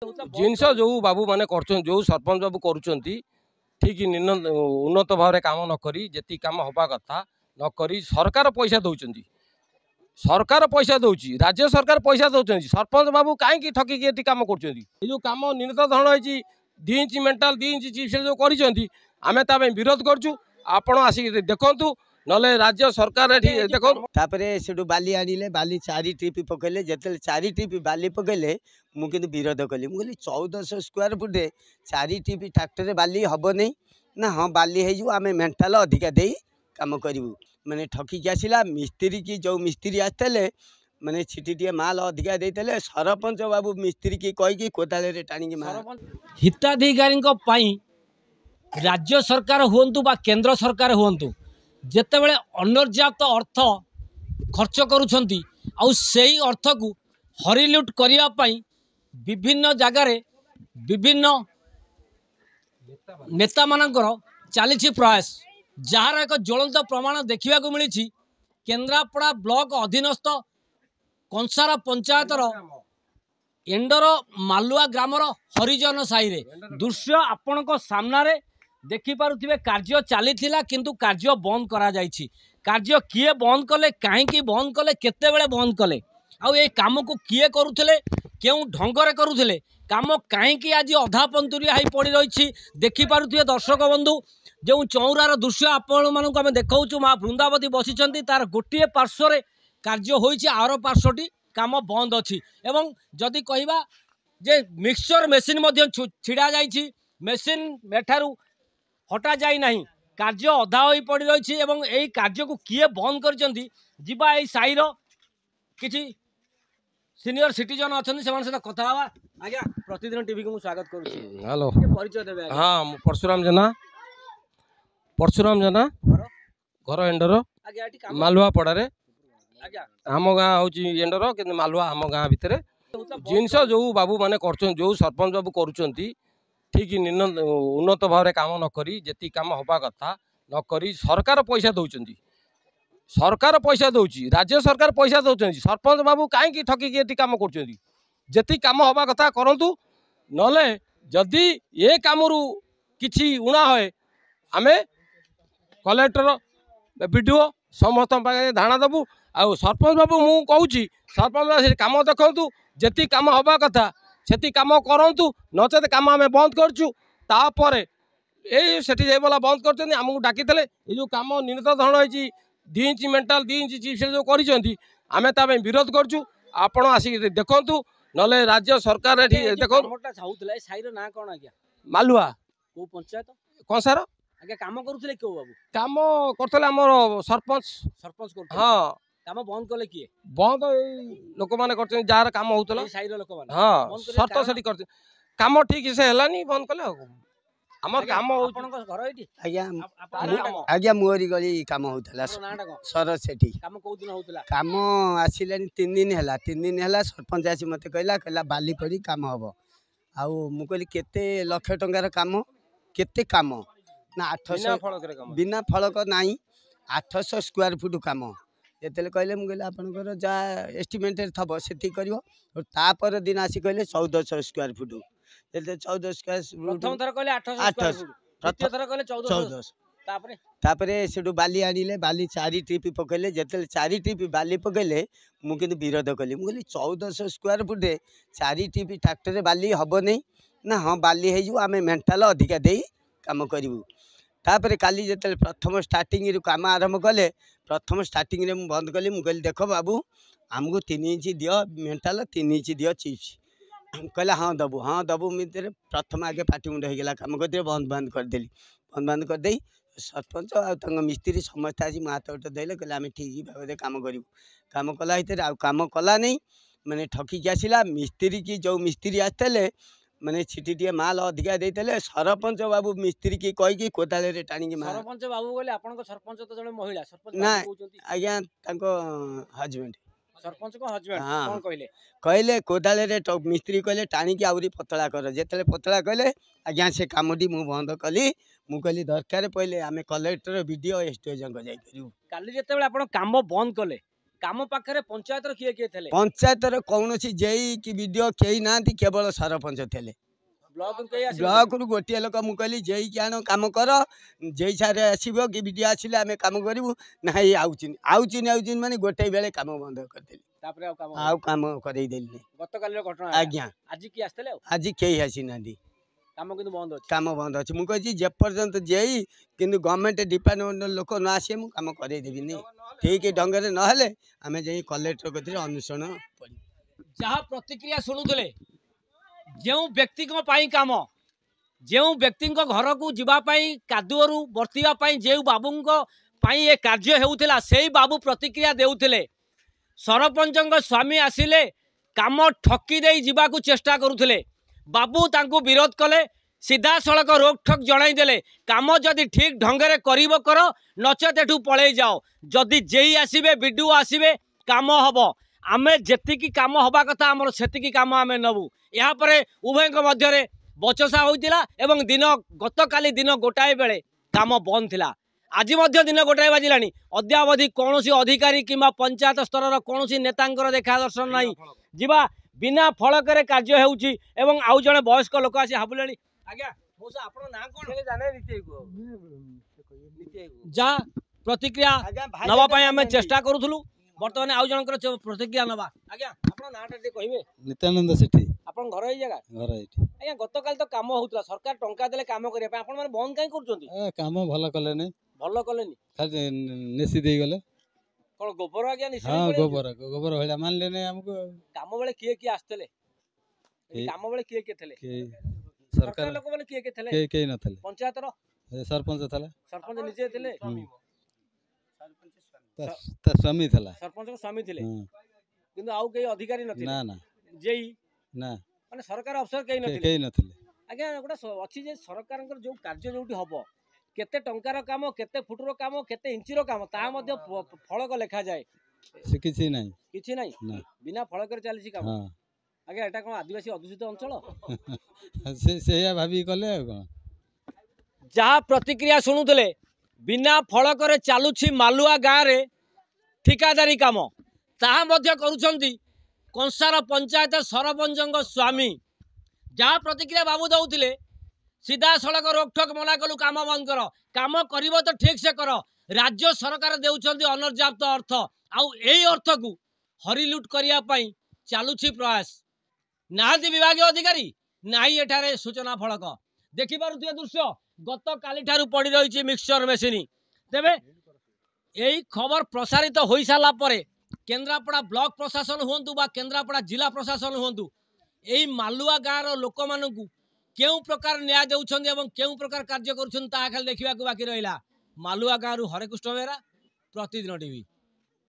जिनस जो बाबू माने जो सरपंच बाबू करुँच ठीक उन्नत भाव काम नक जी कम हवा कथा नक सरकार पैसा दौरान सरकार पैसा दौर राज्य सरकार पैसा दौरान सरपंच बाबू कहीं ठकिकी कम कर कम निर्णीत धरण होती 2 इंच मेंटाल 2 इंच चिप्स जो कर विरोध करूँ आपण आसिक देखु नले राज्य सरकार देखो बाली आनिले बाली 4 ट्रिप पकड़े जिते 4 ट्रिप बाली पकड़े मुझे विरोध कली मुझे 1400 स्क्वायर फुट 4 ट्रिप ट्रैक्टर बाली हम नहीं ना हाँ बाली आम मेंटाल अधिका दे कम करूँ मैंने ठकिकी आसला मिस्त्री की जो मिस्त्री आसते मैंने छिटी माल अधिका देते सरपंच बाबू मिस्त्री की कहीकि कोदाले टाणी हिताधिकारी राज्य सरकार हुंतु बा केंद्र सरकार हुंतु जेतेबेले अनर्याप्त अर्थ खर्च करुछंती आउ सेही अर्थ को हरिलुट करिया पई विभिन्न जगार विभिन्न नेता मानकर चली प्रयास जार एक ज्वलंत प्रमाण देखा मिली केन्द्रापड़ा ब्लॉक अधीनस्थ कंसारा पंचायतर एंडर मालुआ ग्रामर हरिजन साई रे दृश्य आपण सामने देखिपे कार्य चली किंतु कार्य बंद करा जायछि कार्य किए बंद कले कहीं बंद कले केतेबेले बंद कले आउ ए काम को किए करुले क्यों ढंगरे करुले काम कहीं आज अधा पंतुरिया हो पड़ रही देखिपे दर्शक बंधु जो चौरार दृश्य आपण मानक आम देखा माँ बृंदावती बसी तार गोटे पार्श्व कार्य होइछि आर पार्श्वटी काम बंद अच्छी एवं जदि कहवा जे मिक्सचर मेसीन छिड़ा जाइछि मेसीन मेठारू हटा जाई नहीं कार्य अधा हो पड़ रही एवं यही कार्य को किए बंद कर साईर किसी सीनियर सिटीजन अच्छा से कथा आज्ञा प्रतिदिन टीवी को स्वागत करुच्ची हेलो परिचय देवे हाँ परशुराम जेना घर एंडर मालुआ पड़े आम गाँ हूँ एंडर कि मालुआ आम गाँ भितर जिनस जो बाबू माने जो सरपंच बाबू करुँच ठीक उन्नत भाव काम नक जी कम हवा कथा नक सरकार पैसा दौरान सरकार पैसा दौर राज्य सरकार पैसा दौरान सरपंच बाबू कहीं ठकिकी कम कर जी कम हवा कथा करूँ नले जदि ये कम कि उणा हुए आम कलेक्टर विडीओ समस्त धारणा देवु आ सरपंच बाबू मु कहूँ सरपंच कम देखु जी कम हवा कथा से कम करूँ नचेत कम आम बंद करुपर ये बोला बंद करमको डाकी जो कम निर्णीत धरण होती 2 इंच मेंटाल 2 इंच चिप्स जो कर विरोध करूँ आपण आसिक देखु नले राज्य सरकार देखो मालुआ को पंचायत कंसार आगे काम करुले क्यों बाबू काम करते आमर सरपंच हाँ काम बंद कले किए बंद लोक मैंने जार कम होता हाँ सर्त से कम ठीक से है बंद कले आम कम आज्ञा मुहरी गली कम होता सरस सेठी कम आसला 3 दिन है 3 दिन है सरपंच आसी मत कहला बाली पड़ी कम हम आउ मु कहली केते लक्ष टंकार काम केते काम ना 800 बिना फलक नाई 800 स्क्वायर फुट काम जिते कहले मुझे आपंकर जहाँ एस्टिमेट थब से कर दिन आसी कहले 1400 स्क्वायर फुट जिते 14 स्क्वायर बाली आनिले बाली 4 ट्रिप पकड़े जिते 4 ट्रिप बाली पकड़े मुझे विरोध कली मुझे 1400 स्क्वायर फुट 4 ट्रिप ट्रैक्टर बाली हम नहीं ना हाँ बाली आम मेंटाल अधिका दे कम करूँ तापर काली जिते प्रथम स्टार्टिंग काम आरंभ कले प्रथम स्टार्टिंग रे मु बंद कली मुझे देख बाबू आमको 3 इंच दियो मेंटाल 3 इंच दियो चिप्स कहला हाँ दबू मित्र प्रथम आगे पाटी मुंड होगा कम कर बंद करदेली बंद करदे सरपंच आ मिस्त्री समस्त आज मो हाथ उठ देले कहले आम ठीक भाव कम करूँ कम कला भितर काम कला नहीं मैंने ठकिकी आसला मिस्त्री की जो मिस्त्री आसते मैंने छिटी माल अधिका देते सरपंच बाबू मिस्त्री की कहीकि कोदाले टाणी सरपंच बाबू बोले आपन सरपंच तो जड़े महिला सरपंच ना आज्ञा हजबैंड सरपंच को हजबैंड कौन कहले कहले कोदाले मिस्त्री कहले टाणी आउरी पतला कर जिते पतला कहले आज्ञा से कामटी मु बंद कली मु कहली दरकार पहले आम कलेक्टर वीडियो एसडीओ जाई करू काली जेतेबेले आपन काम बंद कले काम पाखे पंचायत किए किए थे पंचायतर कौन जेई कि वीडियो कई ना केवल सरपंच थे ब्लॉक रु गोटे लोक मुझे कहली जेई कि आण कम कर जेई सारे आसो कि वीडियो आसिले आम कम करूँ ना आउचिन माने गोटे बेले कम बंद करदेली आउ कम करदेली गतकाल घटना आज्ञा आज किए आसते आज कई आसी ना काम किंतु बंद अच्छे काम बंद अच्छे मुझे जेपर्यंत जेई किंतु गवर्नमेंट डिपार्टमेंट लोक न आसे मुझे कम करदेवी ठीक ढंग से नहेले आम जा कलेक्टर कथि अनुसरण जहाँ प्रतिक्रिया शुणुले जो व्यक्ति काम जो व्यक्ति घर को जीवाई कादुअरु बर्तवाई जो बाबू ये कार्य होता से बाबू प्रतिक्रिया देउथिले सरपंच स्वामी आसिले काम ठकी दे जीवाकू चेष्टा करुले बाबू तांको विरोध कले सीधा सड़क रोकठोक जनईदे काम जदि ठीक ढंगे कर नचेत एठू पलि जाओ जदि जेई आसबे विडू आसबे काम हम आमे जेतिकी काम हवा कथा आमर सेतिकी काम आमे नबू यापर उभय मध्य बचसा होइतिला एवं दिन गतकाली दिन गोटाए बेले काम बंद थिला आज मध्य दिन गोटाए बाजिलानी अद्यावधि कौन अधिकारी किंबा पंचायत स्तर कौन नेता देखा दर्शन नहीं जीवा बिना फलक कार्य होउची एवं आउ जने वयस्क लोक आसी हाबुलेनी आज्ञा मौसा आपन ना कोन जा प्रतिक्रिया नवा पय हमें चेष्टा करूथलु बर्तमान आउ जनकर प्रतिक्रिया नवा आज्ञा आपन नाटा दे कहिबे नित्यानंद सेठी आपन घर एई जगह घर एठी आज्ञा गतकाल तो काम होउतला सरकार टंका देले काम करिया पे आपन माने बंद काई करचोंती काम भल कले नै भलो कलेनी खाली नेसी देई गले कोन गोबर आज्ञा निसी हां गोबर भला मानले नै हमको काम बेले किए आस्तले काम बेले किए थेले सरकार लोक माने किए थेले के नथले पंचायत रो सरपंच थला सरपंच निजे थेले ता स्वामी थला सरपंच को स्वामी थिले किंतु आउ के अधिकारी नथिले ना ना जेई ना माने सरकार अफसर कई नथिले के नथले आज्ञा गोटा अछि जे सरकारनकर जो कार्य जोटी हबो केते टंकार काम केते फुटर काम केते इंचीर काम ता मध्ये फलक लेखा जाए से किछि नाही किछि नाही ना बिना फलक चलीछि काम हां आज्ञा एटा कोन आदिवासी अधुषित अंचल से या भाभी कले कोन जहाँ प्रतिक्रिया शुणुले बिना फलक चलुछि मालुआ गाँव रे ठिकादारी काम ताहा मध्य करुछंती कंसार पंचायत सरपंच स्वामी जहाँ प्रतिक्रिया बाबू दौले सीधा सड़क रोकठोक मना कलु काम बंद कर तो ठीक से कर राज्य सरकार देउछंती अनर्याप्त अर्थ आउ एई अर्थ को हरिलुट करने चलुछि प्रयास नाहांती विभाग अधिकारी नाही एठारे सूचना फलक देखि पारुथिबे दृश्य गत काली ठारू पड़ी रही मिक्सचर मेसीन तेबे यही खबर प्रसारित हो सारा पर केन्द्रापड़ा ब्लॉक प्रशासन हुंतु बा केन्द्रापड़ा जिला प्रशासन हुंतु यही मालुआ गाँव लोक मानू केउ प्रकार न्याय देउछंती एवं केउ प्रकार कार्य करुछंती ताहा खाली देखिबाकू बाकी रहिला मालुआ गाँव हरेकृष्ण बेहरा प्रतिदिन टीवी।